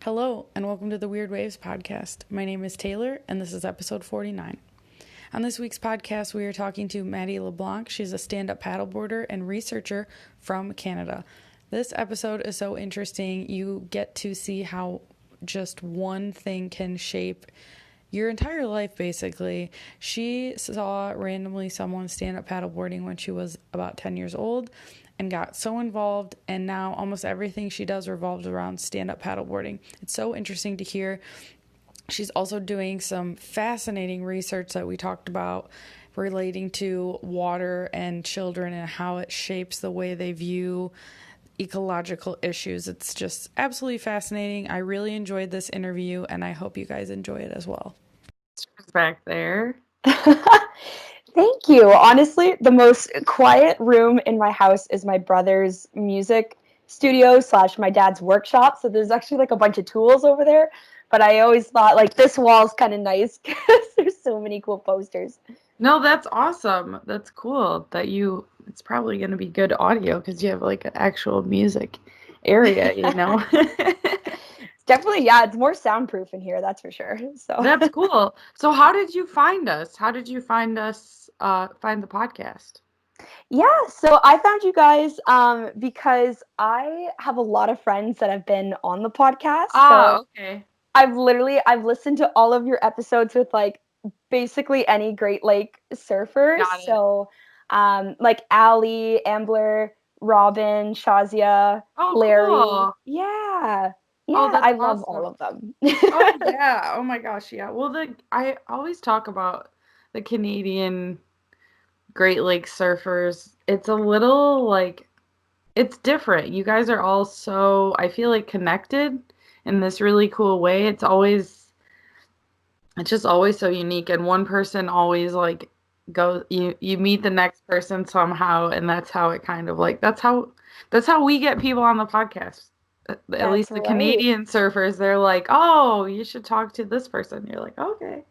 Hello, and welcome to the Weird Waves podcast. My name is Taylor, and this is episode 49. On this week's podcast, we are talking to Maddie Leblanc. She's a stand-up paddleboarder and researcher from Canada. This episode is so interesting. You get to see how just one thing can shape your entire life, basically. She saw randomly someone stand up paddleboarding when she was about 10 years old and got so involved, and now almost everything she does revolves around stand-up paddleboarding. It's so interesting to hear. She's also doing some fascinating research that we talked about relating to water and children and how it shapes the way they view ecological issues. It's just absolutely fascinating. I really enjoyed this interview, and I hope you guys enjoy it as well. Back there. Thank you. Honestly, the most quiet room in my house is my brother's music studio / my dad's workshop. So there's actually like a bunch of tools over there. But I always thought like this wall's kind of nice because there's so many cool posters. No, that's awesome. That's cool that it's probably going to be good audio because you have like an actual music area, Definitely, yeah, it's more soundproof in here, that's for sure. So That's cool. So how did you find us? How did you find us, find the podcast? Yeah, so I found you guys because I have a lot of friends that have been on the podcast. Okay. I've listened to all of your episodes with like basically any Great Lake surfers. Got it. So like Allie, Ambler, Robin, Shazia, Larry. Cool. Yeah. Oh, Yeah, that's I love awesome. all of them. Oh, yeah. Oh my gosh, yeah. Well, I always talk about the Canadian Great Lakes surfers. It's a little like it's different. You guys are all so, I feel like, connected in this really cool way. It's just always so unique, and one person always like goes, you meet the next person somehow, and that's how it kind of like that's how we get people on the podcast. At That's least the right. Canadian surfers, they're like, "Oh, you should talk to this person." You're like, "Okay."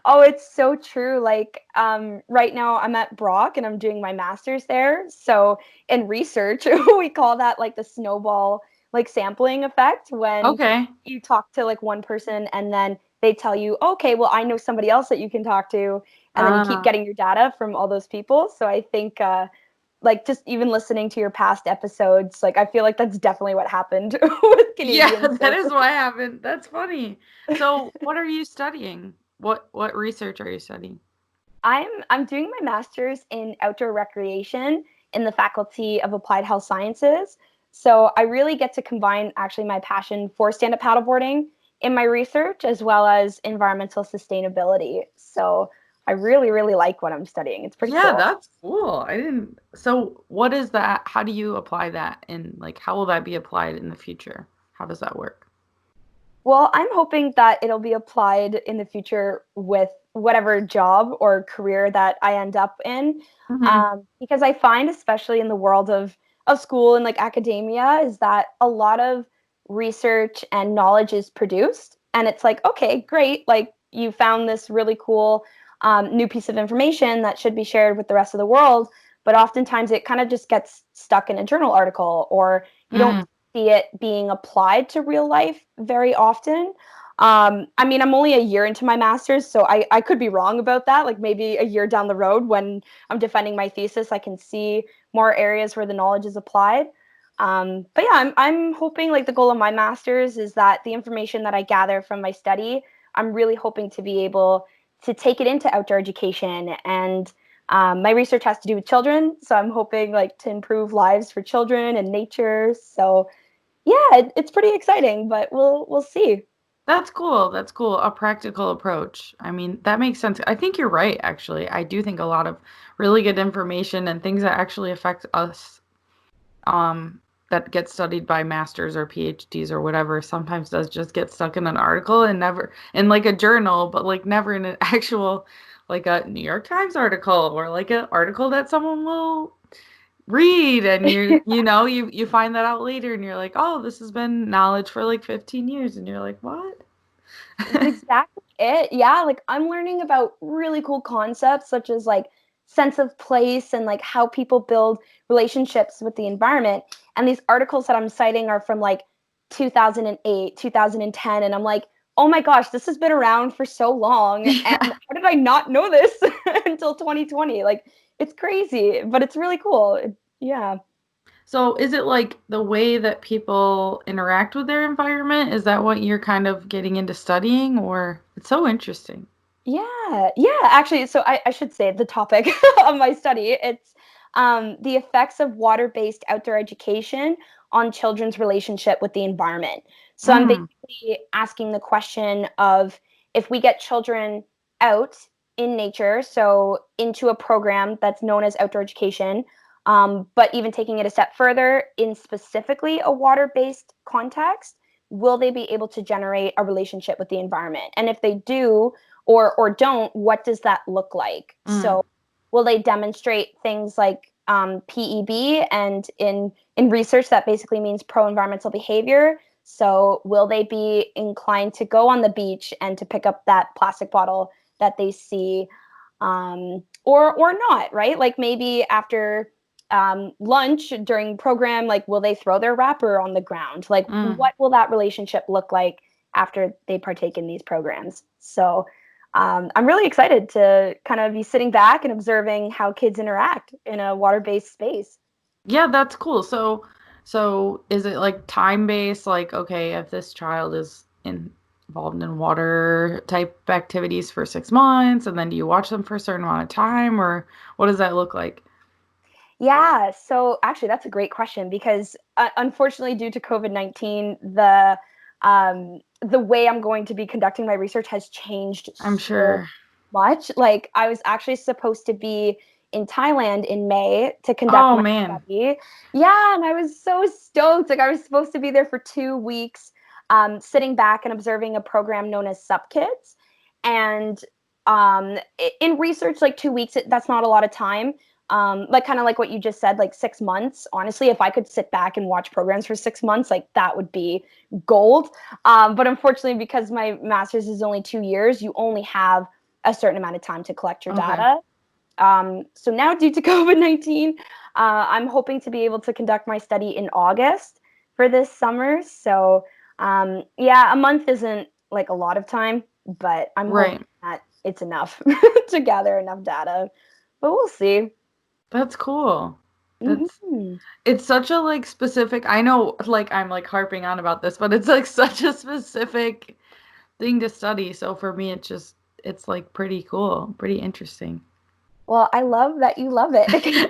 Oh, it's so true. Like, right now I'm at Brock and I'm doing my master's there. So in research, we call that like the snowball like sampling effect when Okay. you talk to like one person and then they tell you, okay, well, I know somebody else that you can talk to. And then you keep Uh, getting your data from all those people. So I think like just even listening to your past episodes, like I feel like that's definitely what happened with yeah, Canadians. that is what happened. That's funny. So, what are you studying? What research are you studying? I'm doing my master's in outdoor recreation in the Faculty of Applied Health Sciences. So I really get to combine actually my passion for stand-up paddleboarding in my research as well as environmental sustainability. So I really, really like what I'm studying. It's pretty Yeah, cool. that's cool. I didn't. So, what is that? How do you apply that in, like, how will that be applied in the future? How does that work? Well, I'm hoping that it'll be applied in the future with whatever job or career that I end up in. Hmm. Because I find, especially in the world of school and like academia, is that a lot of research and knowledge is produced. And it's like, okay, great. Like you found this really cool new piece of information that should be shared with the rest of the world. But oftentimes it kind of just gets stuck in a journal article or you don't Mm. see it being applied to real life very often. I mean, I'm only a year into my master's, so I could be wrong about that. Like maybe a year down the road when I'm defending my thesis, I can see more areas where the knowledge is applied. But yeah, I'm hoping like the goal of my master's is that the information that I gather from my study, I'm really hoping to be able to take it into outdoor education and my research has to do with children, so I'm hoping like to improve lives for children and nature. So yeah, it's pretty exciting, but we'll see. That's cool. That's cool. A practical approach. I mean, that makes sense. I think you're right, actually. I do think a lot of really good information and things that actually affect us, that get studied by masters or PhDs or whatever, sometimes does just get stuck in an article and never in like a journal, but like never in an actual like a New York Times article or like an article that someone will read, and you find that out later and you're like, "Oh, this has been knowledge for like 15 years." And you're like, "What?" That's exactly it. Yeah, like I'm learning about really cool concepts such as like sense of place and like how people build relationships with the environment. And these articles that I'm citing are from like 2008, 2010, and I'm like, oh my gosh, this has been around for so long, and Yeah. how did I not know this until 2020? Like, it's crazy, but it's really cool. Yeah. So is it like the way that people interact with their environment? Is that what you're kind of getting into studying, or it's so interesting? Yeah, actually, so I should say the topic of my study, it's the effects of water-based outdoor education on children's relationship with the environment. So I'm Mm, basically asking the question of if we get children out in nature, so into a program that's known as outdoor education, but even taking it a step further in specifically a water-based context, will they be able to generate a relationship with the environment? And if they do, or don't, what does that look like? mm. So will they demonstrate things like PEB, and in research that basically means pro environmental behavior? So will they be inclined to go on the beach and to pick up that plastic bottle that they see, or not, right? Like maybe after lunch during program, like will they throw their wrapper on the ground? Like Mm. what will that relationship look like after they partake in these programs? So I'm really excited to kind of be sitting back and observing how kids interact in a water-based space. Yeah, that's cool. So is it like time-based, like, okay, if this child is involved in water type activities for 6 months, and then do you watch them for a certain amount of time, or what does that look like? Yeah, so actually, that's a great question because unfortunately, due to COVID-19, the way I'm going to be conducting my research has changed I'm so sure. much. Like, I was actually supposed to be in Thailand in May to conduct Oh my man. study. Yeah, and I was so stoked. Like, I was supposed to be there for 2 weeks, sitting back and observing a program known as SUP Kids. And in research, like 2 weeks, that's not a lot of time. Like kind of like what you just said, like 6 months. Honestly, if I could sit back and watch programs for 6 months, like that would be gold. But unfortunately, because my master's is only 2 years, you only have a certain amount of time to collect your Okay. data. So now, due to COVID-19, I'm hoping to be able to conduct my study in August for this summer. So yeah, a month isn't like a lot of time, but I'm hoping Right. that it's enough to gather enough data. But we'll see. That's cool. That's Mhm. it's such a like specific, I know like I'm like harping on about this, but it's like such a specific thing to study. So for me it's like pretty cool, pretty interesting. Well, I love that you love it because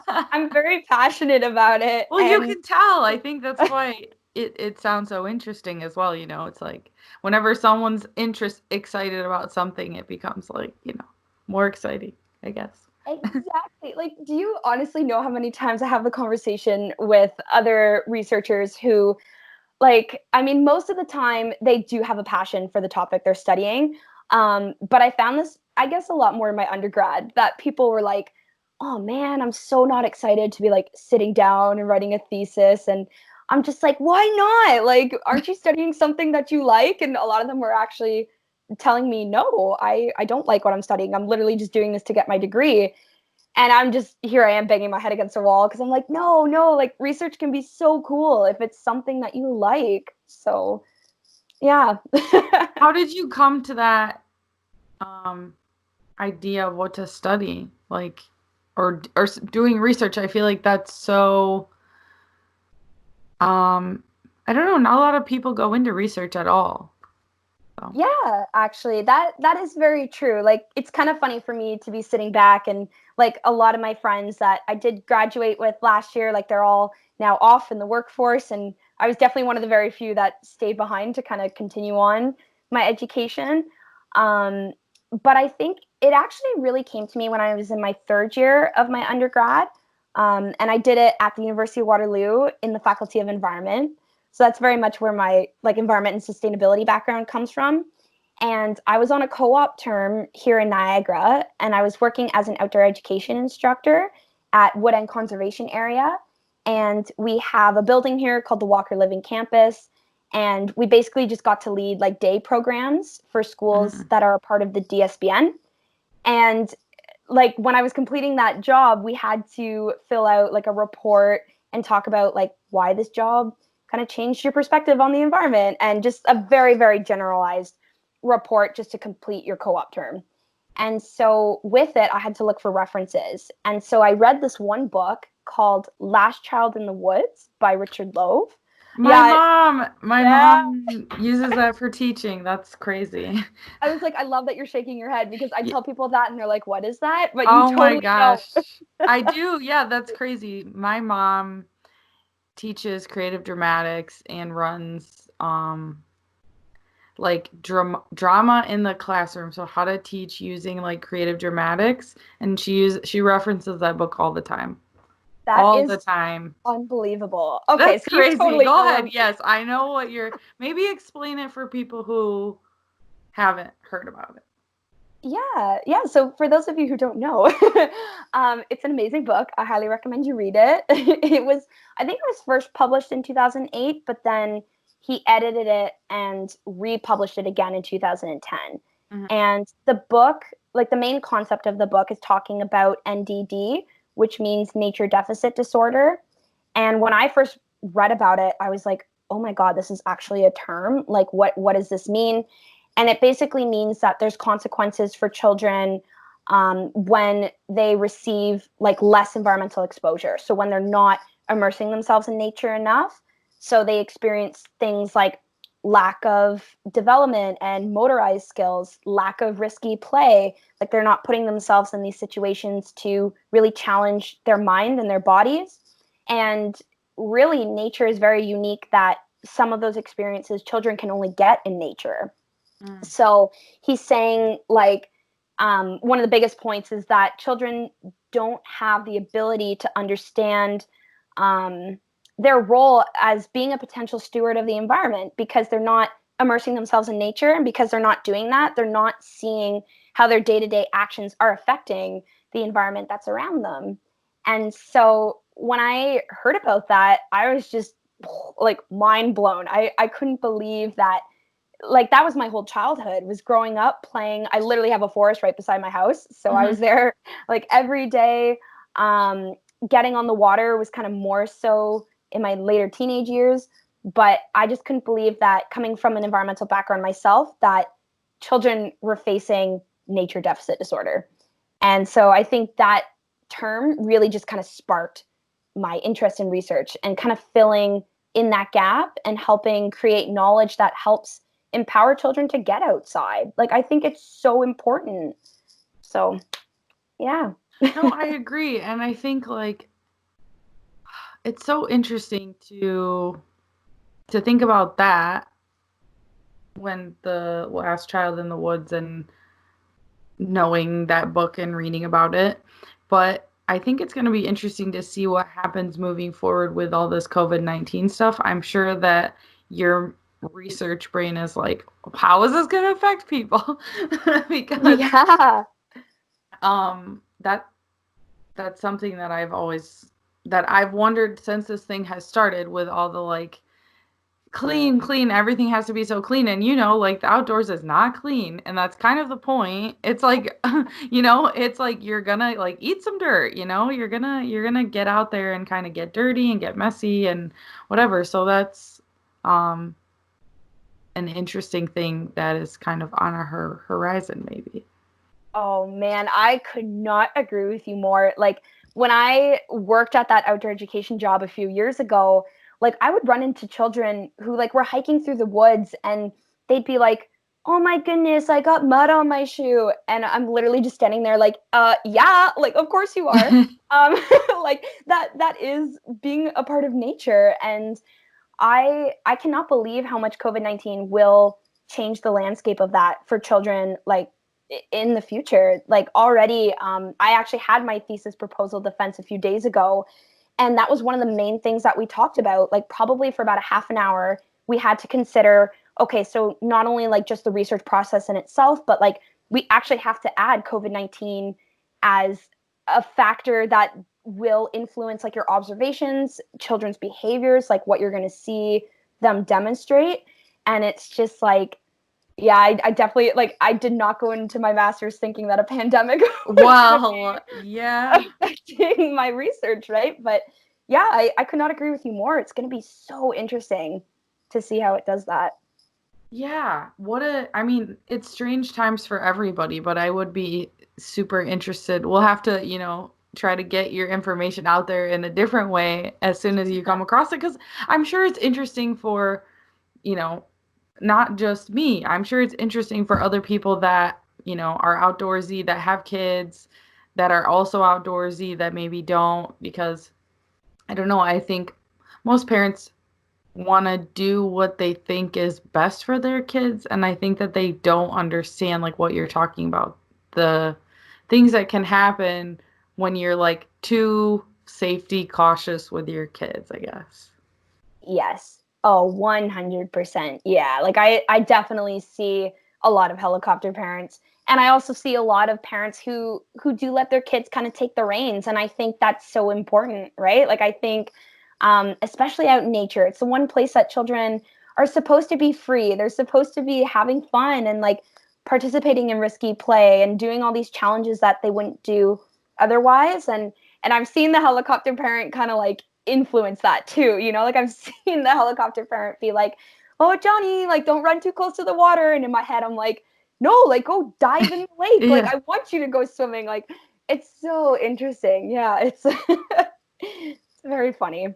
I'm very passionate about it, Well, you and can tell. I think that's why it sounds so interesting as well, you know. It's like whenever someone's excited about something, it becomes like, more exciting, I guess. exactly. Like, do you honestly know how many times I have the conversation with other researchers who, like, I mean, most of the time they do have a passion for the topic they're studying. But I found this, I guess, a lot more in my undergrad that people were like, oh man, I'm so not excited to be like sitting down and writing a thesis. And I'm just like, why not? Like, aren't you studying something that you like? And a lot of them were actually telling me, no, I don't like what I'm studying. I'm literally just doing this to get my degree. And I'm just here I am banging my head against the wall because I'm like, no, no, like research can be so cool if it's something that you like. So yeah. How did you come to that um idea of what to study? Like doing research. I feel like that's so um I don't know, not a lot of people go into research at all. So, Yeah, actually, that is very true. Like, it's kind of funny for me to be sitting back and like a lot of my friends that I did graduate with last year, like they're all now off in the workforce, and I was definitely one of the very few that stayed behind to kind of continue on my education. Um, but I think it actually really came to me when I was in my third year of my undergrad, and I did it at the University of Waterloo in the Faculty of Environment. So that's very much where my like environment and sustainability background comes from. And I was on a co-op term here in Niagara, and I was working as an outdoor education instructor at Wood End Conservation Area. And we have a building here called the Walker Living Campus. And we basically just got to lead like day programs for schools mhm. that are a part of the DSBN. And like when I was completing that job, we had to fill out like a report and talk about like why this job kind of changed your perspective on the environment, and just a very, very generalized report just to complete your co-op term. And so with it, I had to look for references. And so I read this one book called Last Child in the Woods by Richard Louv. My mom uses that for teaching. That's crazy. I was like, I love that you're shaking your head, because I tell people that and they're like, what is that? But oh you totally my gosh. know. I do. Yeah, that's crazy. My mom teaches creative dramatics and runs like drama in the classroom, so how to teach using like creative dramatics, and she references that book all the time. All the time. Unbelievable. Okay, that's so crazy. you totally Go know ahead. Yes, I know what you're. Maybe explain it for people who haven't heard about it. Yeah. So for those of you who don't know, it's an amazing book. I highly recommend you read it. I think it was first published in 2008, but then he edited it and republished it again in 2010. Mm-hmm. And the book, like the main concept of the book, is talking about NDD, which means nature deficit disorder. And when I first read about it, I was like, oh my God, this is actually a term. Like, what does this mean? And it basically means that there's consequences for children when they receive like less environmental exposure. So when they're not immersing themselves in nature enough, so they experience things like lack of development and motorized skills, lack of risky play. Like they're not putting themselves in these situations to really challenge their mind and their bodies. And really, nature is very unique that some of those experiences children can only get in nature. So he's saying, like, one of the biggest points is that children don't have the ability to understand their role as being a potential steward of the environment, because they're not immersing themselves in nature. And because they're not doing that, they're not seeing how their day-to-day actions are affecting the environment that's around them. And so when I heard about that, I was just like mind blown. I couldn't believe that. Like that was my whole childhood, was growing up playing. I literally have a forest right beside my house. So I was there like every day. Getting on the water was kind of more so in my later teenage years. But I just couldn't believe that, coming from an environmental background myself, that children were facing nature deficit disorder. And so I think that term really just kind of sparked my interest in research and kind of filling in that gap and helping create knowledge that helps empower children to get outside. Like, I think it's so important. So, yeah. No, I agree. And I think like it's so interesting to think about that, when the Last Child in the Woods and knowing that book and reading about it. But I think it's going to be interesting to see what happens moving forward with all this COVID-19 stuff. I'm sure that your research brain is like, how is this going to affect people? Because that's something that I've wondered since this thing has started, with all the like clean, everything has to be so clean. And like the outdoors is not clean, and that's kind of the point. It's like it's like you're gonna like eat some dirt, you're gonna get out there and kind of get dirty and get messy and whatever. So that's an interesting thing that is kind of on our horizon, maybe. Oh man, I could not agree with you more. Like when I worked at that outdoor education job a few years ago, like I would run into children who like were hiking through the woods, and they'd be like, oh my goodness, I got mud on my shoe. And I'm literally just standing there like, yeah, like, of course you are. Like that is being a part of nature. And I cannot believe how much COVID-19 will change the landscape of that for children, like in the future. Like already, I actually had my thesis proposal defense a few days ago. And that was one of the main things that we talked about, like probably for about a half an hour. We had to consider, okay, so not only like just the research process in itself, but like we actually have to add COVID-19 as a factor that will influence like your observations, children's behaviors, like what you're going to see them demonstrate. And it's just like, yeah, I definitely, like, I did not go into my master's thinking that a pandemic was yeah, affecting my research, right? But Yeah, I could not agree with you more. It's going to be so interesting to see how it does that. Yeah, I mean, it's strange times for everybody, but I would be super interested. We'll have to, try to get your information out there in a different way as soon as you come across it, because I'm sure it's interesting for, you know, not just me. I'm sure it's interesting for other people that, are outdoorsy, that have kids, that are also outdoorsy, that maybe don't, because I don't know, I think most parents want to do what they think is best for their kids, and I think that they don't understand like what you're talking about, the things that can happen when you're like too safety cautious with your kids, I guess. Yes. Oh, 100%. Yeah. Like I definitely see a lot of helicopter parents. And I also see a lot of parents who do let their kids kind of take the reins. And I think that's so important, right? Like I think especially out in nature, it's the one place that children are supposed to be free. They're supposed to be having fun and like participating in risky play and doing all these challenges that they wouldn't do otherwise. And I've seen the helicopter parent kind of like influence that too, like I've seen the helicopter parent be like, oh Johnny, like don't run too close to the water, and in my head I'm like, no, like go dive in the lake, like Yeah. I want you to go swimming. Like it's so interesting. Yeah, it's it's very funny.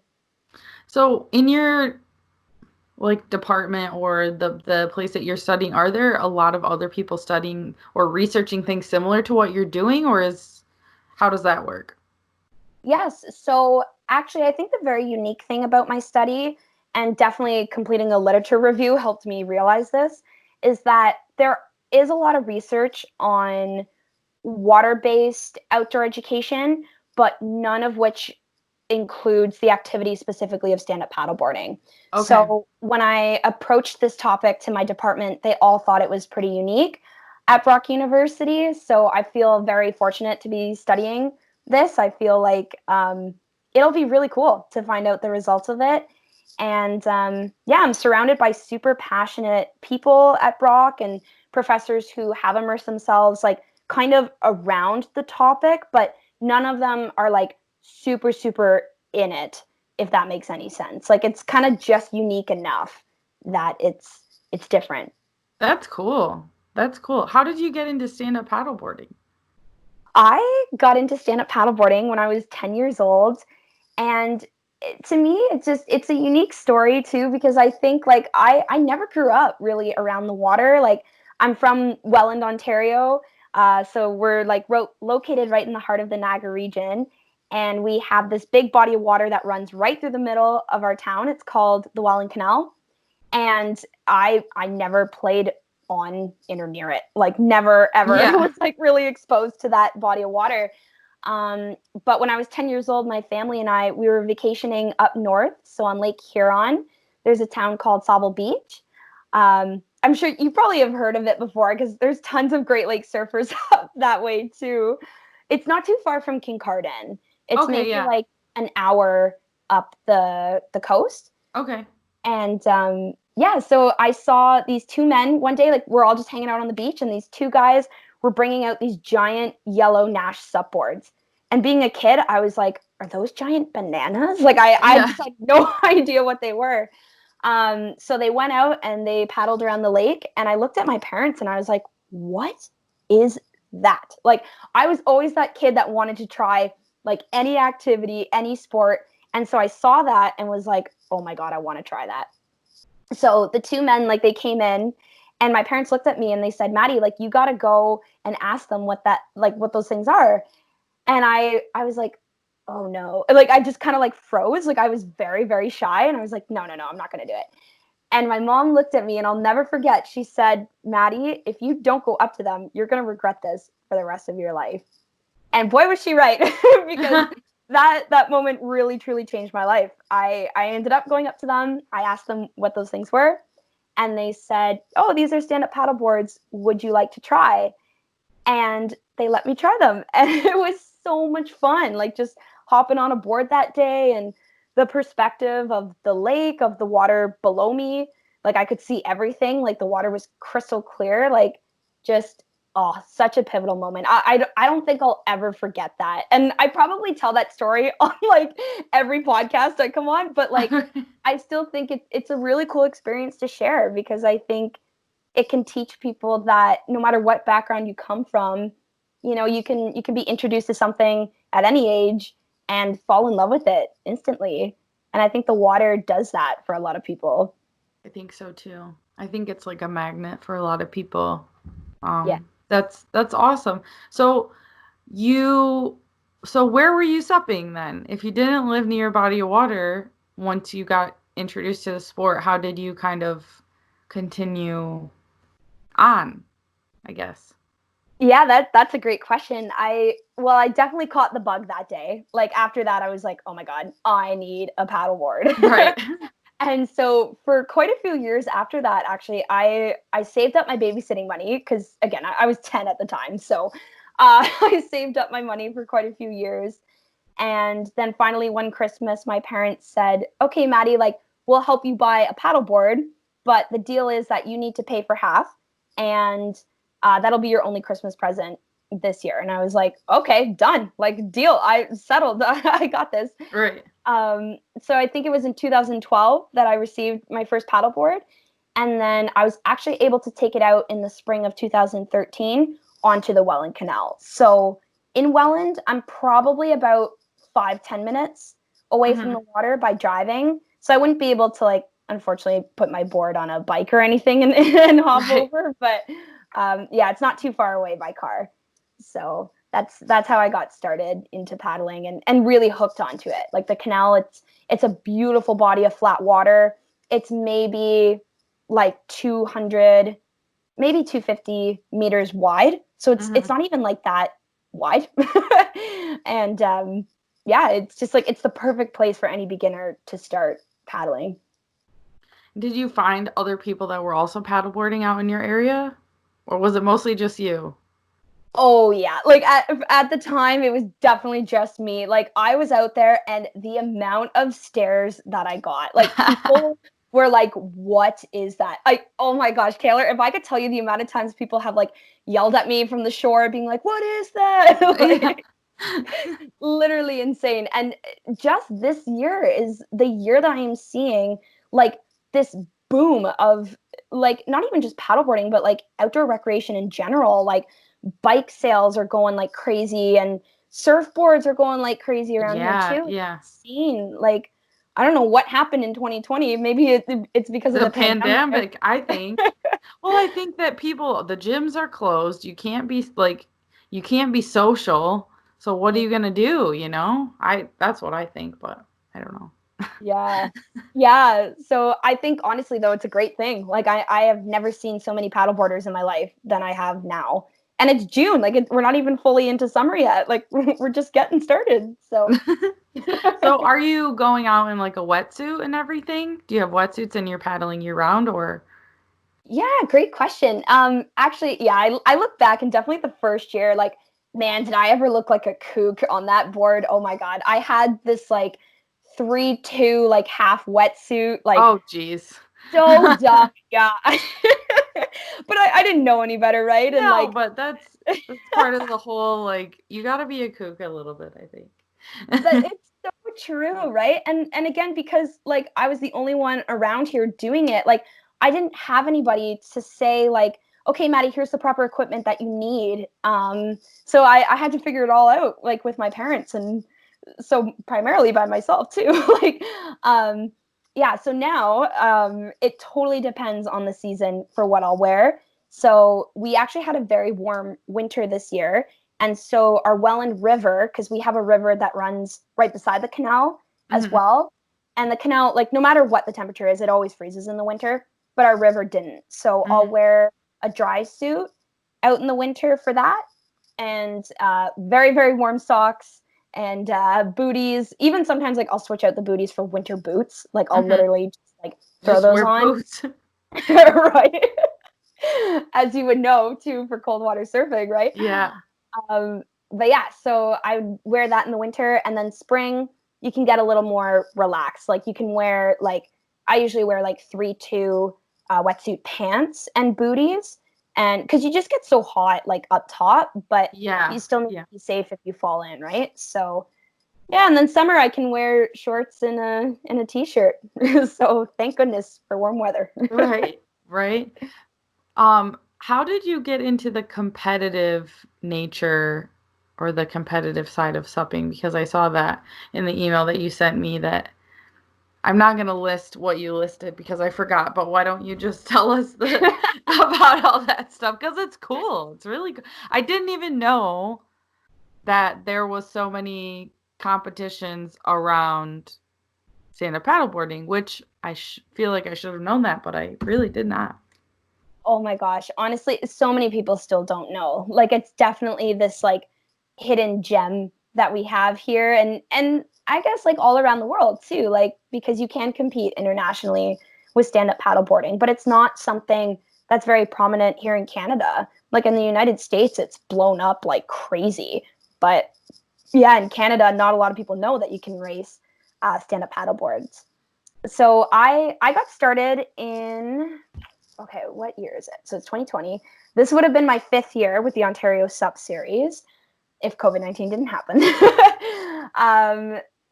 So in your like department or the place that you're studying, are there a lot of other people studying or researching things similar to what you're doing, or is how does that work? Yes. So actually, I think the very unique thing about my study, and definitely completing a literature review helped me realize this, is that there is a lot of research on water based outdoor education, but none of which includes the activity specifically of stand up paddleboarding. Okay. So when I approached this topic to my department, they all thought it was pretty unique at Brock University. So I feel very fortunate to be studying this. I feel like it'll be really cool to find out the results of it. And yeah, I'm surrounded by super passionate people at Brock and professors who have immersed themselves like kind of around the topic, but none of them are like super, super in it, if that makes any sense. Like it's kind of just unique enough that it's different. That's cool. That's cool. How did you get into stand-up paddleboarding? I got into stand-up paddleboarding when I was 10 years old, and to me it's a unique story too, because I think like I never grew up really around the water. Like I'm from Welland, Ontario, so we're like located right in the heart of the Niagara region, and we have this big body of water that runs right through the middle of our town. It's called the Welland Canal, and I never played on in or near it. Like never ever Yeah. was like really exposed to that body of water. Um, but when I was 10 years old, my family and we were vacationing up north, so on Lake Huron. There's a town called Sauble Beach. I'm sure you probably have heard of it before because there's tons of Great Lake surfers up that way too. It's not too far from Kincardine. It's Okay, maybe yeah. like an hour up the coast. Okay. And yeah, so I saw these two men one day, like we're all just hanging out on the beach, and these two guys were bringing out these giant yellow Nash SUP boards. And being a kid, I was like, are those giant bananas? Like I Yeah. just had no idea what they were. So they went out and they paddled around the lake, and I looked at my parents and I was like, what is that? Like I was always that kid that wanted to try like any activity, any sport. And so I saw that and was like, oh my God, I want to try that. So the two men, like they came in, and my parents looked at me and they said, Maddie, like you got to go and ask them what those things are. And I was like, oh no. Like I just kind of like froze. Like I was very, very shy. And I was like, no, no, no, I'm not going to do it. And my mom looked at me, and I'll never forget. She said, Maddie, if you don't go up to them, you're going to regret this for the rest of your life. And boy, was she right, because that moment really truly changed my life. I ended up going up to them. I asked them what those things were, and they said, "Oh, these are stand-up paddle boards. Would you like to try?" And they let me try them, and it was so much fun. Like just hopping on a board that day, and the perspective of the lake, of the water below me. Like I could see everything. Like the water was crystal clear. Like just Oh, such a pivotal moment. I don't think I'll ever forget that. And I probably tell that story on like every podcast I come on, but like I still think it's a really cool experience to share, because I think it can teach people that no matter what background you come from, you can be introduced to something at any age and fall in love with it instantly. And I think the water does that for a lot of people. I think so too. I think it's like a magnet for a lot of people. Yeah. That's awesome. So you so where were you supping then? If you didn't live near a body of water once you got introduced to the sport, how did you kind of continue on, I guess? Yeah, that's a great question. I definitely caught the bug that day. Like after that, I was like, oh my God, I need a paddleboard. Right. And so for quite a few years after that, actually, I saved up my babysitting money because again, I was 10 at the time. So I saved up my money for quite a few years. And then finally one Christmas, my parents said, okay, Maddie, like we'll help you buy a paddleboard, but the deal is that you need to pay for half. And that'll be your only Christmas present this year. And I was like, okay, done. Like deal. I settled. I got this. Right. So I think it was in 2012 that I received my first paddleboard. And then I was actually able to take it out in the spring of 2013 onto the Welland Canal. So in Welland, I'm probably about 5-10 minutes away from the water by driving. So I wouldn't be able to like, unfortunately, put my board on a bike or anything and hop over. But yeah, it's not too far away by car. So that's how I got started into paddling and really hooked onto it. Like the canal, it's a beautiful body of flat water. It's maybe like 200, maybe 250 meters wide. So it's not even like that wide. And yeah, it's just like it's the perfect place for any beginner to start paddling. Did you find other people that were also paddleboarding out in your area? Or was it mostly just you? Oh yeah, like at the time it was definitely just me. Like I was out there and the amount of stares that I got. Like people were like, "What is that?" Like, oh my gosh, Taylor, if I could tell you the amount of times people have like yelled at me from the shore being like, "What is that?" Like, literally insane. And just this year is the year that I am seeing like this boom of like not even just paddleboarding but like outdoor recreation in general. Like bike sales are going like crazy and surfboards are going like crazy around here too. Yeah. Insane. Like I don't know what happened in 2020. Maybe it's because of The the pandemic. pandemic, I think. Well, I think that the gyms are closed. You can't be social. So what are you gonna do, you know? That's what I think, but I don't know. Yeah. Yeah. So I think honestly though, it's a great thing. Like I have never seen so many paddleboarders in my life than I have now. And it's June. Like we're not even fully into summer yet. Like we're just getting started. So So are you going out in like a wetsuit and everything? Do you have wetsuits and you're paddling year round or? yeah, great question. Actually, yeah, I look back and definitely the first year, like, man, did I ever look like a kook on that board? Oh my God. I had this like 3-2 like half wetsuit, like Oh, geez. so dumb. Yeah. But I didn't know any better, right? And No, like but that's part of the whole like you gotta be a kook a little bit, I that think. it's so true, right? And again, because like I was the only one around here doing it, like I didn't have anybody to say like, okay, Maddie, here's the proper equipment that you need. So I had to figure it all out, like with my parents, and so primarily by myself too. Like, yeah. So now, it totally depends on the season for what I'll wear. So we actually had a very warm winter this year, and so our Welland River, because we have a river that runs right beside the canal as Mhm. well. And the canal, like no matter what the temperature is, it always freezes in the winter, but our river didn't. So I'll Mhm. wear a dry suit out in the winter for that, and very, very warm socks and booties. Even sometimes like I'll switch out the booties for winter boots. Like I'll Mhm. literally just like throw Just those wear on. boots. Right. As you would know too for cold water surfing, right? Yeah. But yeah, so I would wear that in the winter, and then spring you can get a little more relaxed. Like you can wear like I usually wear like 3-2 wetsuit pants and booties, And because you just get so hot, like up top, but Yeah. you still need Yeah. to be safe if you fall in, right? So yeah, and then summer I can wear shorts and a t-shirt. So thank goodness for warm weather. Right. Right. How did you get into the competitive nature or the competitive side of supping? Because I saw that in the email that you sent me that I'm not going to list what you listed because I forgot, but why don't you just tell us about all that stuff? Because it's cool. It's really good. I didn't even know that there was so many competitions around stand-up paddleboarding, which I feel like I should have known that, but I really did not. Oh my gosh, honestly, so many people still don't know. Like it's definitely this like hidden gem that we have here and I guess like all around the world too, like because you can compete internationally with stand-up paddleboarding, but it's not something that's very prominent here in Canada. Like in the United States, it's blown up like crazy. But yeah, in Canada, not a lot of people know that you can race stand-up paddleboards. So I got started in okay, what year is it? So it's 2020. This would have been my 5th year with the Ontario SUP series if COVID-19 didn't happen.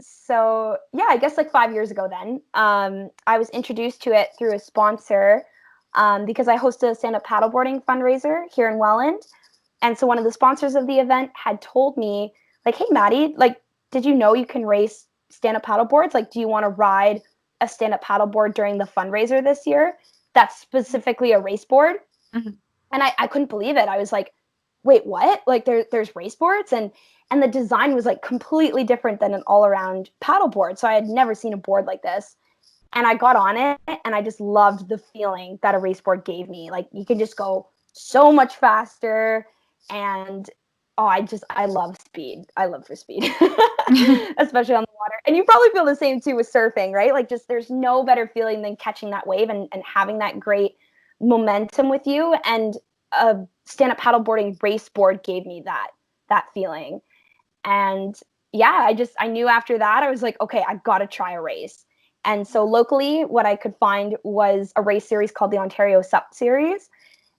So yeah, I guess like 5 years ago then, I was introduced to it through a sponsor because I host a stand-up paddleboarding fundraiser here in Welland. And so one of the sponsors of the event had told me, like, hey, Maddie, like, did you know you can race stand-up paddleboards? Like, do you want to ride a stand-up paddleboard during the fundraiser this year? That's specifically a race board. Mhm. And I couldn't believe it. I was like, wait, what? Like there's race boards? And the design was like completely different than an all-around paddleboard. So I had never seen a board like this. And I got on it and I just loved the feeling that a race board gave me. Like you can just go so much faster and oh, I love speed. I love for speed. Especially on the water. And you probably feel the same too with surfing, right? Like just there's no better feeling than catching that wave and having that great momentum with you. And a stand-up paddleboarding race board gave me that feeling. And yeah, I knew after that I was like, okay, I've got to try a race. And so locally, what I could find was a race series called the Ontario SUP series.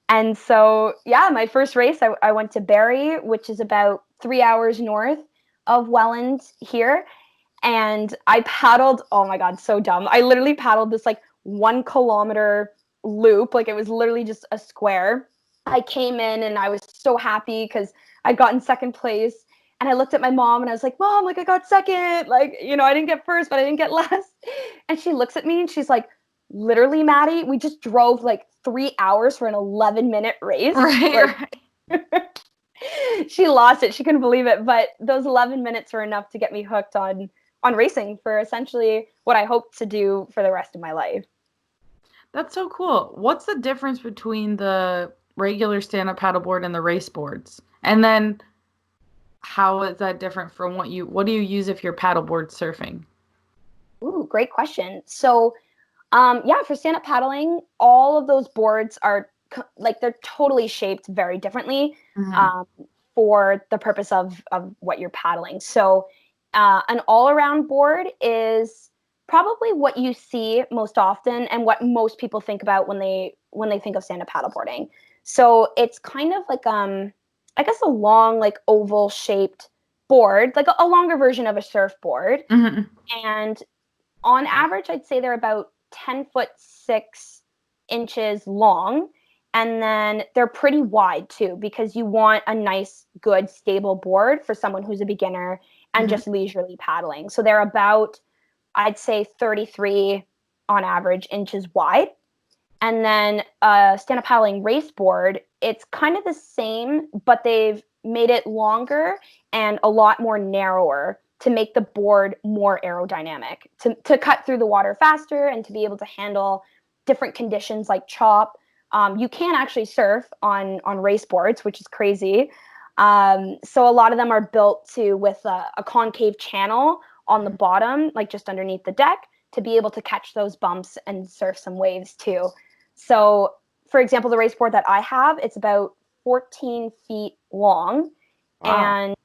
And so, yeah, my first race, I went to Barrie, which is about 3 hours north of Welland here. And I paddled, oh my God, so dumb. I literally paddled this like 1 kilometer loop. Like it was literally just a square. I came in and I was so happy because I'd gotten second place. And I looked at my mom and I was like, Mom, like I got second. Like, I didn't get first, but I didn't get last. And she looks at me and she's like, literally, Maddie, we just drove like 3 hours for an 11-minute race. Right, Like, she lost it. She couldn't believe it. But those 11 minutes were enough to get me hooked on racing for essentially what I hope to do for the rest of my life. That's so cool. What's the difference between the regular stand-up paddleboard and the race boards? And then how is that different from what do you use if you're paddleboard surfing? Ooh, great question. So, yeah, for stand-up paddling, all of those boards are like they're totally shaped very differently Mhm. for the purpose of what you're paddling. So, an all-around board is probably what you see most often and what most people think about when they think of stand-up paddleboarding. So it's kind of like I guess a long like oval shaped board, like a longer version of a surfboard. Mhm. And on average, I'd say they're about 10 foot 6 inches long. And then they're pretty wide too, because you want a nice, good, stable board for someone who's a beginner and Mhm. just leisurely paddling. So they're about, I'd say, 33 on average inches wide. And then a stand-up paddling race board, it's kind of the same, but they've made it longer and a lot more narrower to make the board more aerodynamic, to cut through the water faster and to be able to handle different conditions like chop. You can actually surf on race boards, which is crazy. So a lot of them are built with a concave channel on the bottom, like just underneath the deck, to be able to catch those bumps and surf some waves too. So, for example, the race board that I have, it's about 14 feet long Wow. and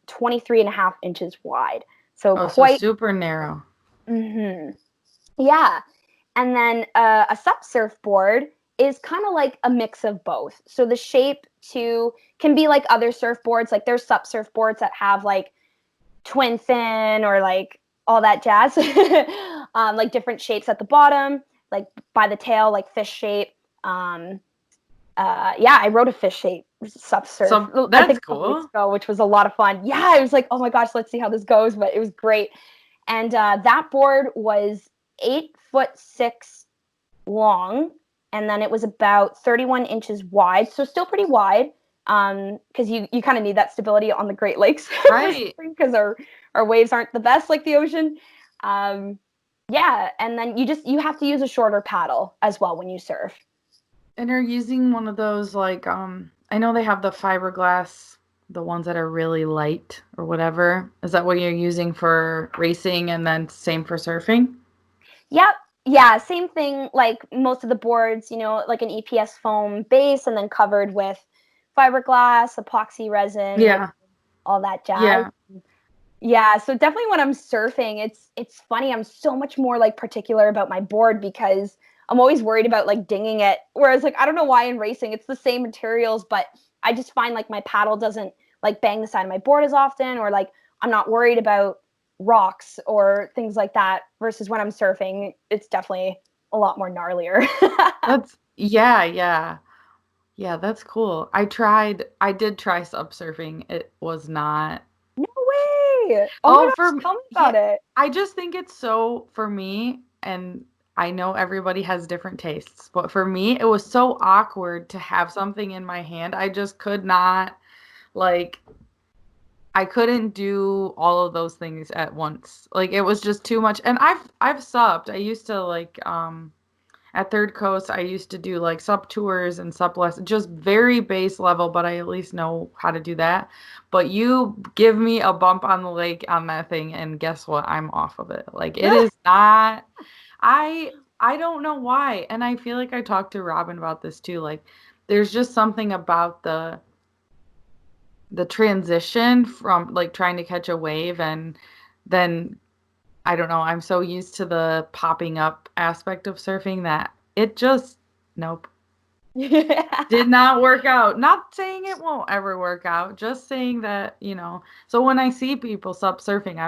23 and a half inches wide. So Oh, so quite, super narrow. yeah. And then a SUP surfboard is kind of like a mix of both. So the shape too can be like other surfboards. Like there's SUP surfboards that have like twin fin or like all that jazz. Like different shapes at the bottom, like by the tail, like fish shape. Yeah, I wrote a fish shape SUP surf. So I think that's a couple weeks cool. ago, which was a lot of fun. Yeah, I was like, oh my gosh, let's see how this goes. But it was great. And that board was 8'6" long, and then it was about 31 inches wide, so still pretty wide. Because you kind of need that stability on the Great Lakes, Right. because our waves aren't the best like the ocean. Yeah, and then you have to use a shorter paddle as well when you surf. And you're using one of those like I know they have the fiberglass, the ones that are really light or whatever. Is that what you're using for racing and then same for surfing? Yep. Yeah, same thing. Like most of the boards, like an EPS foam base, and then covered with fiberglass, epoxy resin, like Yeah. all that jazz. Yeah. Yeah, so definitely when I'm surfing, it's funny. I'm so much more like particular about my board because I'm always worried about like dinging it. Whereas like I don't know why in racing it's the same materials, but I just find like my paddle doesn't like bang the side of my board as often, or like I'm not worried about rocks or things like that. Versus when I'm surfing, it's definitely a lot more gnarlier. That's yeah, yeah. Yeah, that's cool. I did try sub surfing. It was not. No way! Oh my Oh, gosh, tell me yeah, about it. I just think it's so for me, and I know everybody has different tastes, but for me, it was so awkward to have something in my hand. I just could not like I couldn't do all of those things at once. Like it was just too much. And I've subbed. I used to like at Third Coast, I used to do like sub tours and sub lessons, just very base level, but I at least know how to do that. But you give me a bump on the lake on that thing, and guess what? I'm off of it. Like it is not. I don't know why, and I feel like I talked to Robin about this too. Like there's just something about the transition from like trying to catch a wave and then I don't know. I'm so used to the popping up aspect of surfing that it just, nope, did not work out. Not saying it won't ever work out, just saying that, So when I see people sub surfing,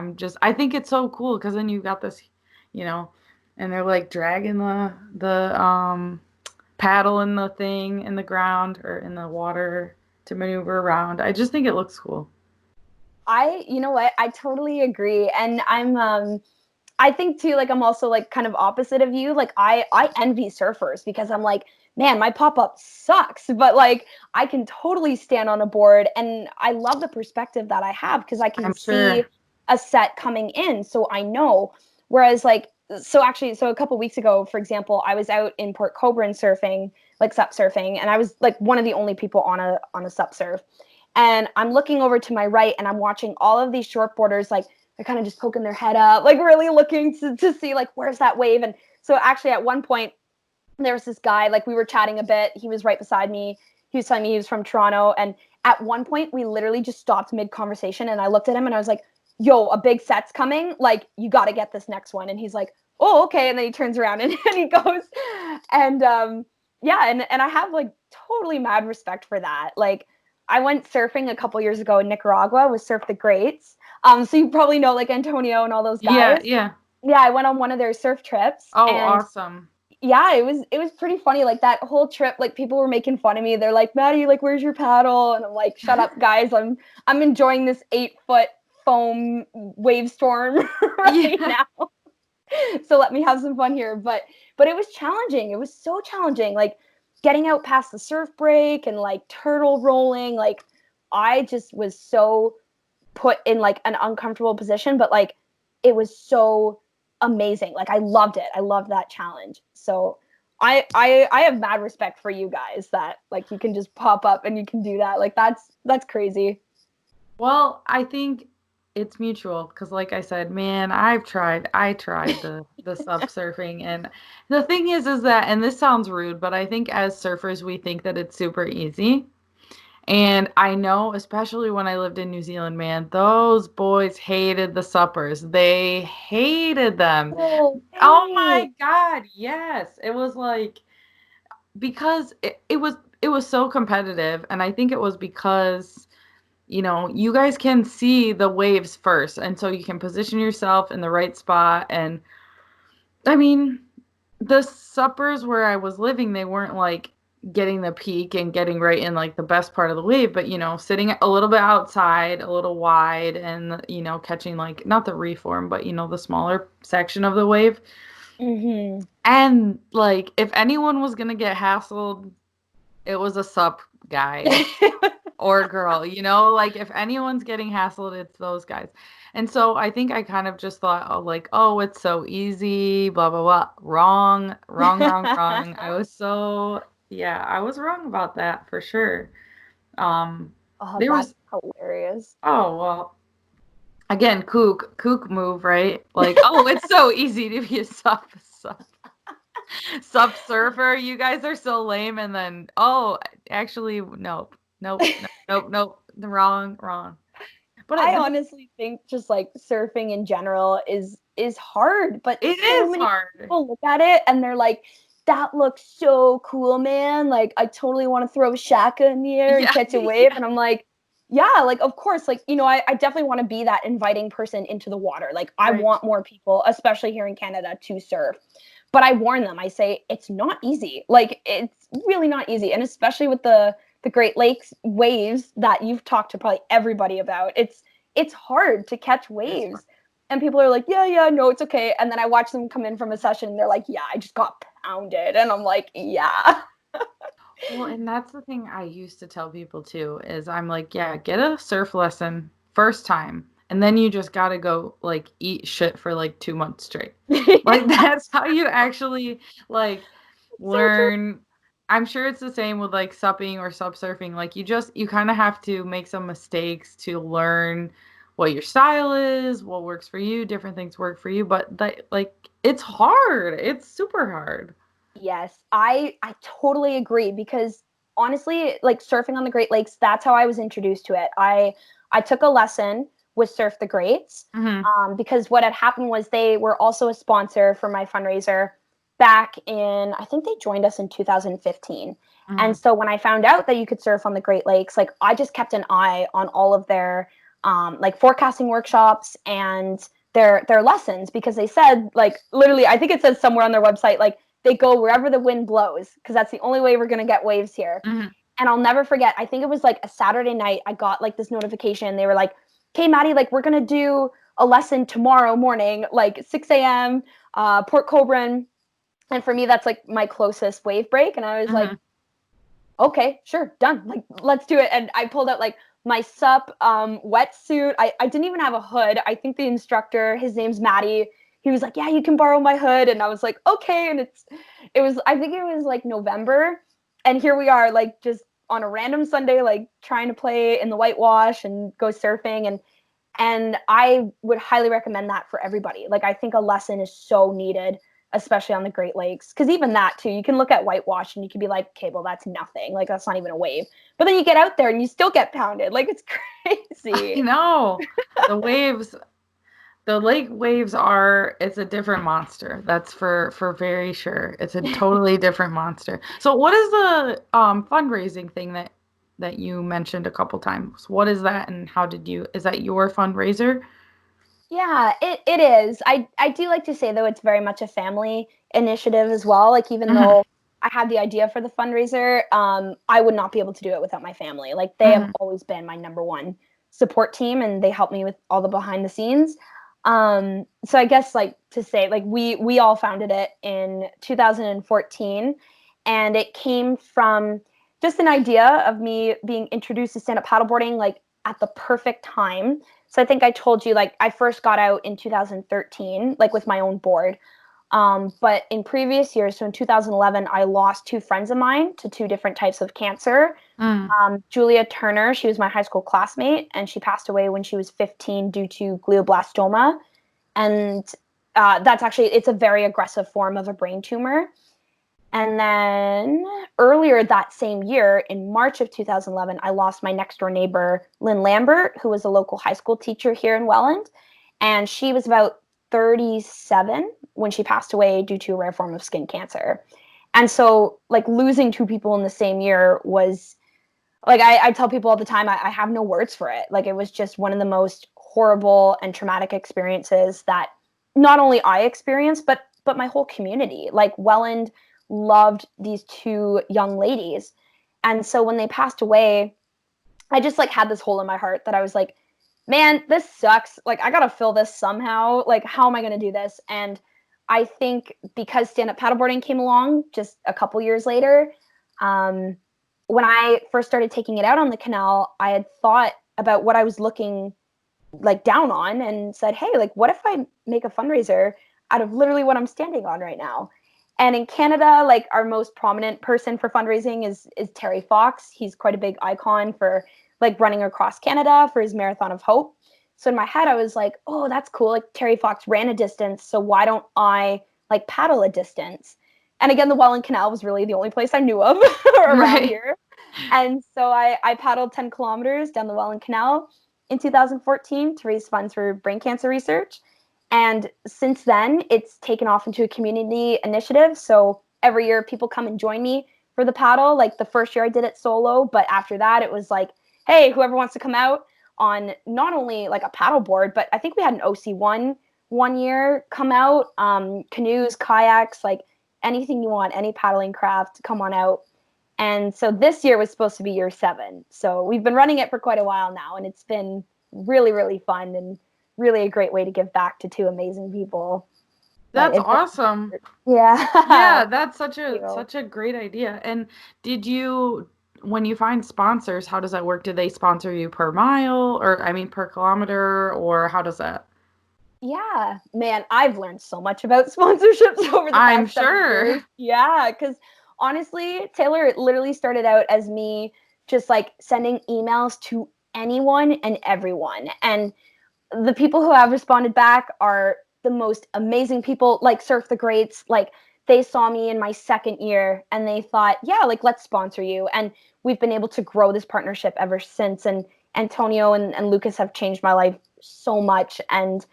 I think it's so cool because then you got this, you know, and they're like dragging the paddle in the thing in the ground or in the water to maneuver around. I just think it looks cool. You know what? I totally agree. And I think too, like I'm also like kind of opposite of you. Like I envy surfers because I'm like, man, my pop-up sucks, but like I can totally stand on a board, and I love the perspective that I have because I can I'm see sure. a set coming in, so I know. Whereas like so a couple weeks ago, for example, I was out in Port Coburn surfing, like SUP surfing, and I was like one of the only people on a SUP surf. And I'm looking over to my right and I'm watching all of these shortboarders like they're kind of just poking their head up, like really looking to see like where's that wave. And so actually at one point there was this guy, like we were chatting a bit. He was right beside me. He was telling me he was from Toronto. And at one point we literally just stopped mid conversation and I looked at him and I was like, yo, a big set's coming. Like you got to get this next one. And he's like, oh, okay. And then he turns around and he goes and yeah. And I have like totally mad respect for that. Like I went surfing a couple years ago in Nicaragua with Surf the Greats. So you probably know like Antonio and all those Yeah, guys. yeah. Yeah, I went on one of their surf trips, Oh, and awesome. yeah, it was pretty funny. Like that whole trip, like people were making fun of me. They're like, Maddie, like where's your paddle? And I'm like, shut up, guys. I'm enjoying this 8-foot foam wave storm right Yeah. now. So let me have some fun here. But it was challenging. It was so challenging. Like getting out past the surf break and like turtle rolling. Like I just was so put in like an uncomfortable position, but like it was so amazing. Like I loved it. I loved that challenge. So I have mad respect for you guys that like you can just pop up and you can do that. Like that's crazy. Well, I think it's mutual because, like I said, man, I tried the sub surfing, and the thing is that, and this sounds rude, but I think as surfers we think that it's super easy, and I know, especially when I lived in New Zealand, man, those boys hated the suppers. They hated them. Oh, Oh my hey. God, yes. It was like because it was so competitive, and I think it was because you guys can see the waves first, and so you can position yourself in the right spot. And I mean, the suppers where I was living, they weren't like getting the peak and getting right in like the best part of the wave, but sitting a little bit outside, a little wide, and catching like not the reform, but the smaller section of the wave. Mm-hmm. And like if anyone was gonna get hassled, it was a SUP guy or girl, like if anyone's getting hassled, it's those guys. And so I think I kind of just thought, oh, like, oh, it's so easy, blah, blah, blah. Wrong, wrong, wrong, wrong. I was wrong about that for sure. Oh, There that's was, hilarious. oh, well, again, kook move, right? Like, oh, it's so easy to be a SUP surfer. You guys are so lame. And then, oh, actually, nope, nope, nope, nope, nope. Wrong. But I honestly think just like surfing in general is hard, but it so is many hard. people look at it and they're like, that looks so cool, man. Like I totally want to throw a shaka in the air and catch a wave. And I'm like, yeah, like of course, like, I definitely want to be that inviting person into the water. Like I Right. want more people, especially here in Canada, to surf. But I warn them, I say it's not easy. Like it's really not easy. And especially with the Great Lakes waves that you've talked to probably everybody about. It's hard to catch waves. And people are like, yeah, no, it's okay. And then I watch them come in from a session and they're like, yeah, I just got pounded. And I'm like, yeah. Well, and that's the thing I used to tell people too, is I'm like, yeah, get a surf lesson first time. And then you just gotta go like eat shit for like 2 months straight. Like that's how you actually like learn. I'm sure it's the same with like supping or sub surfing. Like you kind of have to make some mistakes to learn what your style is, what works for you, different things work for you, but that like it's hard. It's super hard. Yes, I totally agree because honestly, like surfing on the Great Lakes, that's how I was introduced to it. I took a lesson with Surf the Greats Mm-hmm. because what had happened was they were also a sponsor for my fundraiser back in, I think they joined us in 2015. Mm-hmm. And so when I found out that you could surf on the Great Lakes, like I just kept an eye on all of their like forecasting workshops and their lessons because they said like literally, I think it says somewhere on their website like they go wherever the wind blows because that's the only way we're going to get waves here. Mm-hmm. And I'll never forget, I think it was like a Saturday night, I got like this notification. They were like, okay, Maddie, like we're going to do a lesson tomorrow morning, like 6 a.m., Port Colborne. And for me, that's like my closest wave break. And I was like, okay, sure, done. Like, let's do it. And I pulled out like my SUP wetsuit. I didn't even have a hood. I think the instructor, his name's Maddie, he was like, yeah, you can borrow my hood. And I was like, okay. And I think it was like November. And here we are, like just on a random Sunday, like trying to play in the whitewash and go surfing. And I would highly recommend that for everybody. Like, I think a lesson is so needed, especially on the Great Lakes. Because even that, too, you can look at whitewash and you can be like, okay, well, that's nothing. Like, that's not even a wave. But then you get out there and you still get pounded. Like, it's crazy. The waves, the lake waves it's a different monster. That's for very sure. It's a totally different monster. So what is the fundraising thing that you mentioned a couple times? What is that and is that your fundraiser? Yeah, it is. I do like to say, though, it's very much a family initiative as well. Like, even Mm-hmm. though I had the idea for the fundraiser, I would not be able to do it without my family. Like, they have Mm-hmm. always been my number one support team, and they help me with all the behind the scenes. So I guess, like, to say, like, we all founded it in 2014, and it came from just an idea of me being introduced to stand-up paddleboarding, like, at the perfect time. So I think I told you, like, I first got out in 2013, like with my own board. But in previous years, so in 2011, I lost two friends of mine to two different types of cancer. Mm. Julia Turner, she was my high school classmate, and she passed away when she was 15 due to glioblastoma. And it's a very aggressive form of a brain tumor. And then earlier that same year, in March of 2011, I lost my next door neighbor, Lynn Lambert, who was a local high school teacher here in Welland. And she was about 37 when she passed away due to a rare form of skin cancer. And so like losing two people in the same year was like, I tell people all the time, I have no words for it. Like, it was just one of the most horrible and traumatic experiences that not only I experienced, but my whole community. Like, Welland loved these two young ladies. And so when they passed away, I just like had this hole in my heart that I was like, man, this sucks. Like, I gotta fill this somehow. Like, how am I gonna do this? And I think because stand-up paddleboarding came along just a couple years later, when I first started taking it out on the canal, I had thought about what I was looking like down on and said, hey, like, what if I make a fundraiser out of literally what I'm standing on right now? And in Canada, like, our most prominent person for fundraising is Terry Fox. He's quite a big icon for like running across Canada for his Marathon of Hope. So in my head, I was like, oh, that's cool. Like, Terry Fox ran a distance, so why don't I like paddle a distance? And again, the Welland Canal was really the only place I knew of around here. And so I paddled 10 kilometers down the Welland Canal in 2014 to raise funds for brain cancer research. And since then, it's taken off into a community initiative. So every year people come and join me for the paddle. Like, the first year I did it solo, but after that it was like, hey, whoever wants to come out on not only like a paddle board, but I think we had an OC1 one year come out, canoes, kayaks, like anything you want, any paddling craft, come on out. And so this year was supposed to be year 7. So we've been running it for quite a while now, and it's been really, really fun and really a great way to give back to two amazing people. That's awesome. Yeah. Yeah, that's such a great idea. And did you, when you find sponsors, how does that work? Do they sponsor you per mile, or I mean per kilometer, or how does that? Yeah, man, I've learned so much about sponsorships over the past 7 years. Yeah, because honestly, Taylor, it literally started out as me just like sending emails to anyone and everyone. And the people who have responded back are the most amazing people, like Surf the Greats. Like, they saw me in my second year and they thought, yeah, like, let's sponsor you. And we've been able to grow this partnership ever since. And Antonio and Lucas have changed my life so much. And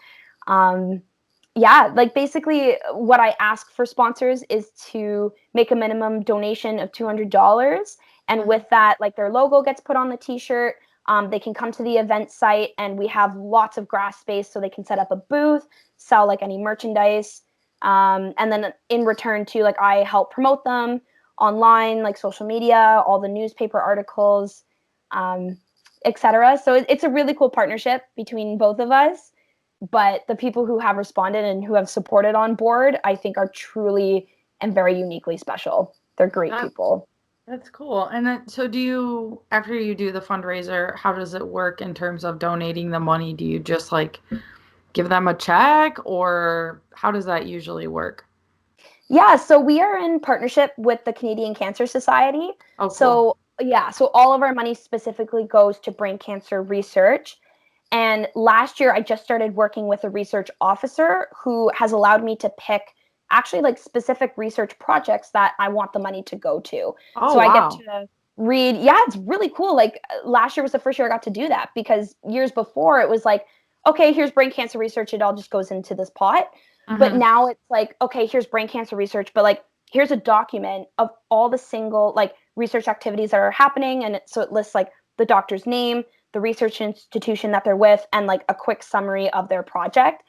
yeah, like, basically what I ask for sponsors is to make a minimum donation of $200. And with that, like, their logo gets put on the t-shirt. They can come to the event site, and we have lots of grass space so they can set up a booth, sell like any merchandise. And then in return too, like, I help promote them online, like social media, all the newspaper articles, etc. So it's a really cool partnership between both of us. But the people who have responded and who have supported on board, I think, are truly and very uniquely special. They're great people. That's cool. And then, so do you, after you do the fundraiser, how does it work in terms of donating the money? Do you just like give them a check, or how does that usually work? Yeah, so we are in partnership with the Canadian Cancer Society. Oh, cool. So yeah, so all of our money specifically goes to brain cancer research. And last year, I just started working with a research officer who has allowed me to pick actually like specific research projects that I want the money to go to. Oh, so I wow. get to read. Yeah, it's really cool. Like, last year was the first year I got to do that, because years before it was like, okay, here's brain cancer research. It all just goes into this pot. But now it's like, okay, here's brain cancer research, but like, here's a document of all the single like research activities that are happening. And so it lists like the doctor's name, the research institution that they're with, and like a quick summary of their project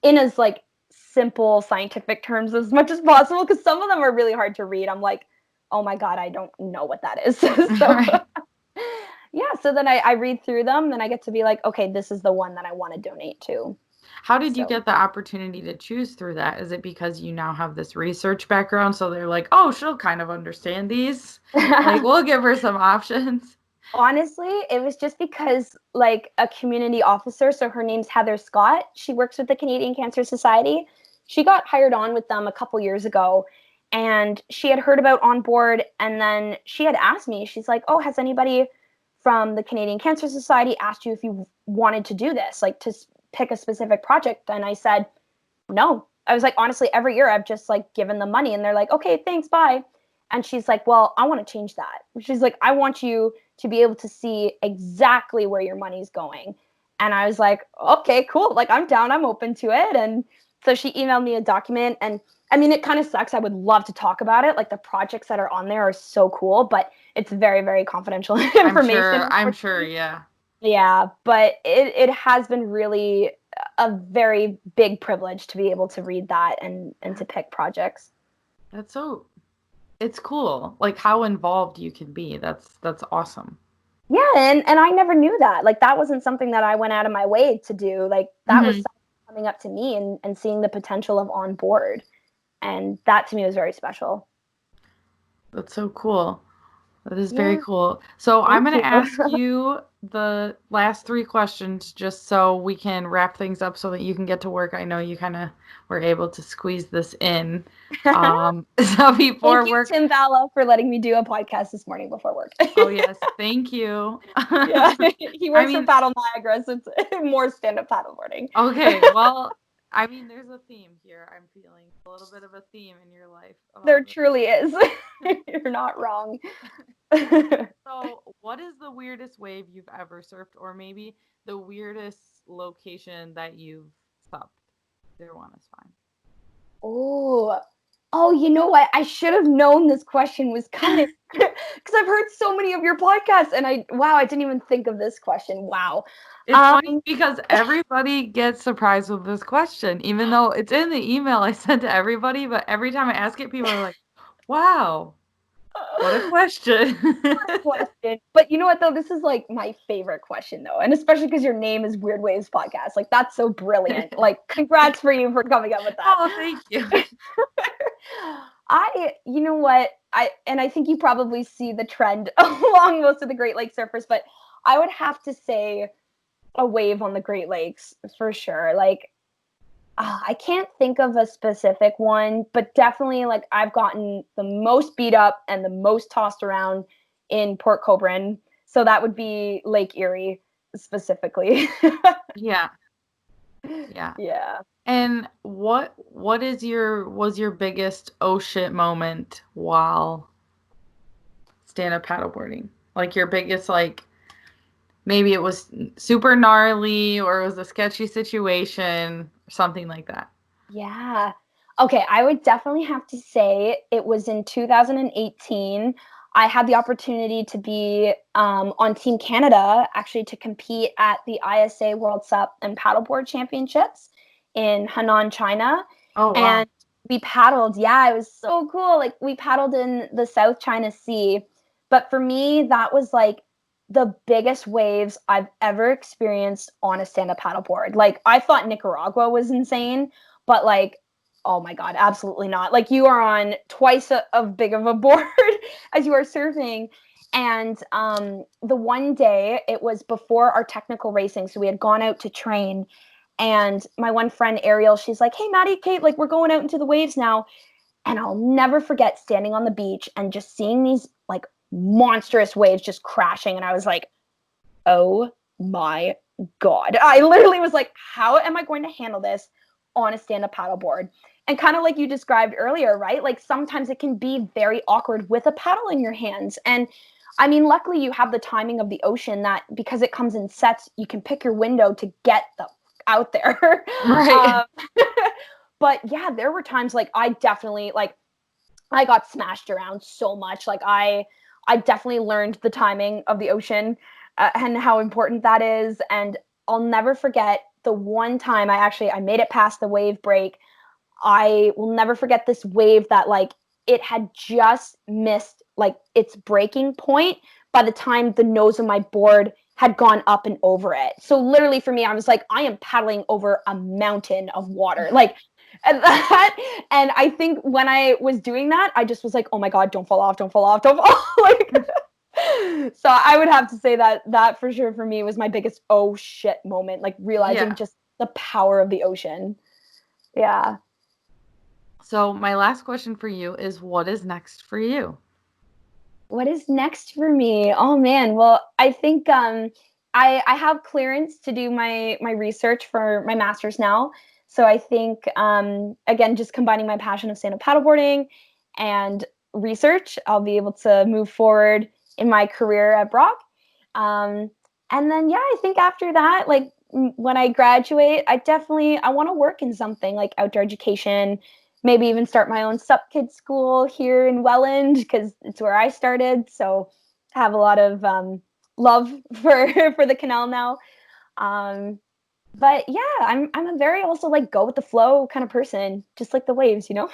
in as like simple scientific terms as much as possible, because some of them are really hard to read. I'm like, oh my God, I don't know what that is. Yeah, so then I read through them, then I get to be like, okay, this is the one that I want to donate to. How did you get the opportunity to choose through that? Is it because you now have this research background, so they're like, oh, she'll kind of understand these? Like, we'll give her some options. Honestly, it was just because like a community officer, so her name's Heather Scott. She works with the Canadian Cancer Society. She got hired on with them a couple years ago, and she had heard about On Board, and then she had asked me, she's like, oh, has anybody from the Canadian Cancer Society asked you if you wanted to do this, like to pick a specific project? And I said, no. I was like, honestly, every year I've just like given them money, and they're like, okay, thanks, bye. And she's like, well, I want to change that. She's like, I want you to be able to see exactly where your money's going. And I was like, okay, cool. Like, I'm down. I'm open to it. And So she emailed me a document, and I mean, it kind of sucks. I would love to talk about it. Like, the projects that are on there are so cool, but it's very, very confidential information. I'm sure, yeah. Yeah, but it has been really a very big privilege to be able to read that and to pick projects. It's cool. Like, how involved you can be. That's awesome. Yeah, and I never knew that. Like, that wasn't something that I went out of my way to do. Like, that was something coming up to me and seeing the potential of On Board. And that to me was very special. That's so cool. That is very Yeah. cool. So I'm Thank going to you. ask you the last 3 questions just so we can wrap things up so that you can get to work. I know you kind of were able to squeeze this in. So before Thank you, work. Tim Vallow, for letting me do a podcast this morning before work. Oh, yes. Thank you. Yeah, he I works for mean, Paddle Niagara, so it's more stand-up paddleboarding. okay. Well, I mean, there's a theme here. I'm feeling a little bit of a theme in your life. There truly is. You're not wrong. So, what is the weirdest wave you've ever surfed, or maybe the weirdest location that you've supped? Either one is fine. Oh, you know what? I should have known this question was coming because I've heard so many of your podcasts, and I didn't even think of this question. Wow. It's funny because everybody gets surprised with this question, even though it's in the email I sent to everybody, but every time I ask it, people are like, wow, what a question. Question. But you know what, though? This is like my favorite question, though. And especially because your name is Weird Waves Podcast. Like, that's so brilliant. Like, congrats for you for coming up with that. Oh, thank you. You know what? I think you probably see the trend along most of the Great Lakes surfers, but I would have to say a wave on the Great Lakes for sure. Like, I can't think of a specific one, but definitely, like, I've gotten the most beat up and the most tossed around in Port Colborne. So that would be Lake Erie specifically. Yeah. Yeah. Yeah. And what was your biggest oh shit moment while stand-up paddleboarding? Like your biggest, like, maybe it was super gnarly or it was a sketchy situation or something like that. Yeah. Okay, I would definitely have to say it was in 2018. I had the opportunity to be on Team Canada, actually, to compete at the ISA World SUP and Paddleboard Championships in Henan, China. Oh, wow. And we paddled. Yeah, it was so cool. Like, we paddled in the South China Sea. But for me, that was like the biggest waves I've ever experienced on a stand-up paddleboard. Like, I thought Nicaragua was insane, but like, oh my God, absolutely not. Like, you are on twice of big of a board as you are surfing. And the one day, it was before our technical racing, so we had gone out to train. And my one friend Ariel, she's like, "Hey, Maddie, Kate, like, we're going out into the waves now." And I'll never forget standing on the beach and just seeing these like monstrous waves just crashing. And I was like, oh my God. I literally was like, how am I going to handle this on a stand-up paddleboard? And kind of like you described earlier, right? Like, sometimes it can be very awkward with a paddle in your hands. And I mean, luckily you have the timing of the ocean that, because it comes in sets, you can pick your window to get the out there. Right. But yeah, there were times like I definitely, like, I got smashed around so much. Like, I definitely learned the timing of the ocean and how important that is. And I'll never forget the one time I made it past the wave break. I will never forget this wave that, like, it had just missed like its breaking point by the time the nose of my board had gone up and over it. So literally for me, I was like, I am paddling over a mountain of water. Like, and I think when I was doing that, I just was like, oh my God, don't fall off, don't fall off, don't fall off. Like, so I would have to say that for sure for me was my biggest oh shit moment, like realizing just the power of the ocean. Yeah. So my last question for you is, what is next for you? What is next for me? Oh man, well, I think I have clearance to do my research for my master's now. So I think again, just combining my passion of stand-up paddleboarding and research, I'll be able to move forward in my career at Brock. And then yeah, I think after that, like, when I graduate, I want to work in something like outdoor education, maybe even start my own SUP kid school here in Welland because it's where I started. So I have a lot of love for the canal now. But yeah, I'm a very also like go with the flow kind of person, just like the waves, No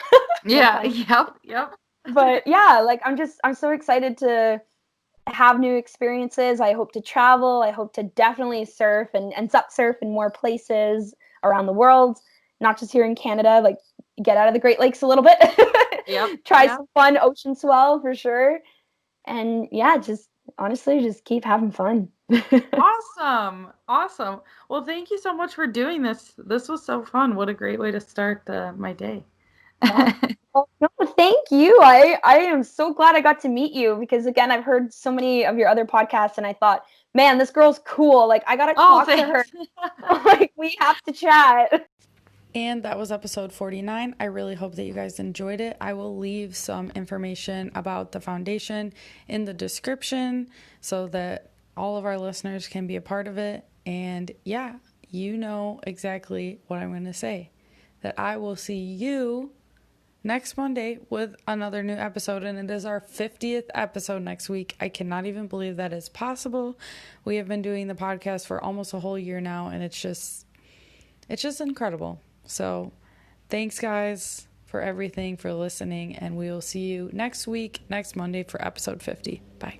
Yeah, pun. yep. But yeah, like I'm so excited to have new experiences. I hope to travel. I hope to definitely surf and sup surf in more places around the world, not just here in Canada, like get out of the Great Lakes a little bit. Yep. Try Yep. some fun ocean swell for sure. And yeah, just honestly just keep having fun. Awesome. Awesome. Well, thank you so much for doing this. This was so fun. What a great way to start my day. Yeah. Well, no, thank you. I am so glad I got to meet you because again, I've heard so many of your other podcasts and I thought, man, this girl's cool. Like I gotta Oh, talk to her. thanks. Like we have to chat. And that was episode 49. I really hope that you guys enjoyed it. I will leave some information about the foundation in the description so that all of our listeners can be a part of it. And yeah, you know exactly what I'm going to say. That I will see you next Monday with another new episode, and it is our 50th episode next week. I cannot even believe that is possible. We have been doing the podcast for almost a whole year now, and it's just incredible. So thanks guys for everything, for listening, and we will see you next week, next Monday for episode 50. Bye.